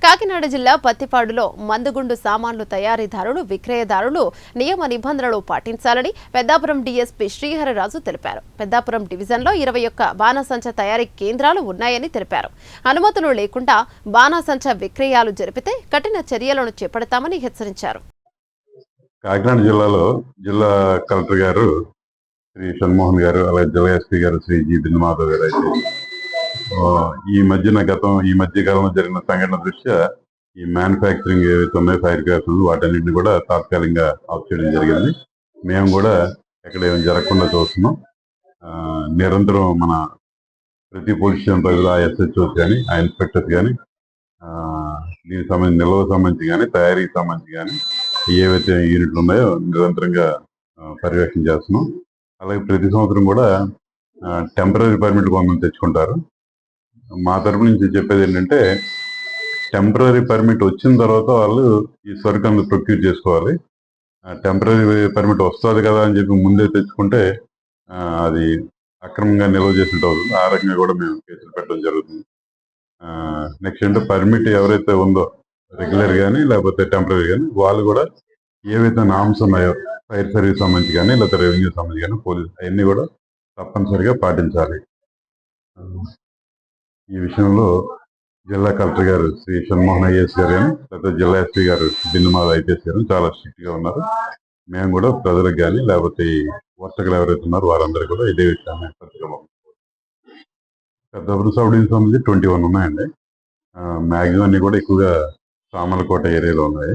కాకినాడ జిల్లా పత్తిపాడులో మందుగుండు సామాన్లు తయారీదారులు, విక్రయదారులు నియమ నిబంధనలు పాటించాలని పెద్దాపురం డీఎస్పీ శ్రీహరిరాజు తెలిపారు. పెద్దాపురం డివిజన్లో 21 బాణాసంచా తయారీ కేంద్రాలు ఉన్నాయని తెలిపారు. అనుమతులు లేకుండా బాణాసంచా విక్రయాలు జరిపితే కఠిన చర్యలను చేపడతామని హెచ్చరించారు. కాకినాడ జిల్లాలో జిల్లా కలెక్టర్ గారు శ్రీ షణ్మోహన్ గారు, అలాగే జిల్లా ఎస్పీ గారు శ్రీ జి బిందుమాధవ్ గారు అయితే ఈ మధ్యకాలంలో జరిగిన సంఘటన దృష్ట్యా ఈ మ్యానుఫ్యాక్చరింగ్ ఏవైతే ఉన్నాయో ఫైర్ క్రాకర్స్ వాటన్నింటినీ కూడా తాత్కాలికంగా ఆఫ్ చేయడం జరిగింది. మేము కూడా ఎక్కడ ఏమి జరగకుండా చూస్తున్నాం. నిరంతరం మన ప్రతి పోలీస్ స్టేషన్ పరిధిలో ఆ ఎస్హెచ్ఓస్ కానీ, ఆ ఇన్స్పెక్టర్స్ కానీ, దీనికి సంబంధించి నిల్వకు సంబంధించి కానీ, తయారీకి సంబంధించి కానీ ఏవైతే యూనిట్లు ఉన్నాయో నిరంతరంగా పర్యవేక్షణ చేస్తున్నాం. అలాగే ప్రతి సంవత్సరం కూడా టెంపరీ పర్మిట్ కొంతమంది తెచ్చుకుంటారు. మా తరపు నుంచి చెప్పేది ఏంటంటే, టెంపరీ పర్మిట్ వచ్చిన తర్వాత వాళ్ళు ఈ సరుకు ప్రొక్యూర్ చేసుకోవాలి. టెంపరీ పర్మిట్ వస్తుంది కదా అని చెప్పి ముందే తెచ్చుకుంటే అది అక్రమంగా నిల్వ చేసినట్టు అవుతుంది. ఆ రకంగా కూడా మేము కేసులు పెట్టడం జరుగుతుంది. నెక్స్ట్ అంటే పర్మిట్ ఎవరైతే ఉందో రెగ్యులర్ కానీ లేకపోతే టెంపరీ కానీ వాళ్ళు కూడా ఏవైతే నామ్స్ ఉన్నాయో ఫైర్ సర్వీస్ సంబంధించి కానీ లేకపోతే రెవెన్యూ సంబంధించి కానీ పోలీస్ అవన్నీ కూడా తప్పనిసరిగా పాటించాలి. ఈ విషయంలో జిల్లా కలెక్టర్ గారు శ్రీ షణ్మోహన్ ఐఏఎస్ గారు కానీ లేకపోతే జిల్లా ఎస్పీ గారు బిందుమాధవ్ ఐపీఎస్ గారు చాలా స్ట్రిక్ట్ గా ఉన్నారు. మేము కూడా ప్రజలకు కానీ లేకపోతే వర్తకులు ఎవరైతే ఉన్నారో వారందరూ కూడా ఇదే విషయాన్ని పత్రికలో పెద్దాపురం సబ్ డివిజన్ సంబంధించి 21 ఉన్నాయండి. మ్యాక్సిమం అన్ని కూడా ఎక్కువగా సామర్లకోట ఏరియాలో ఉన్నాయి.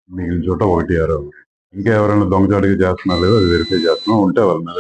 మిగిలిన చోట 1, 6 ఇంకా ఎవరైనా దొంగచాటుగా చేస్తున్నారు లేదో అది వెరిఫై చేస్తున్నాం. ఉంటే వాళ్ళ మీద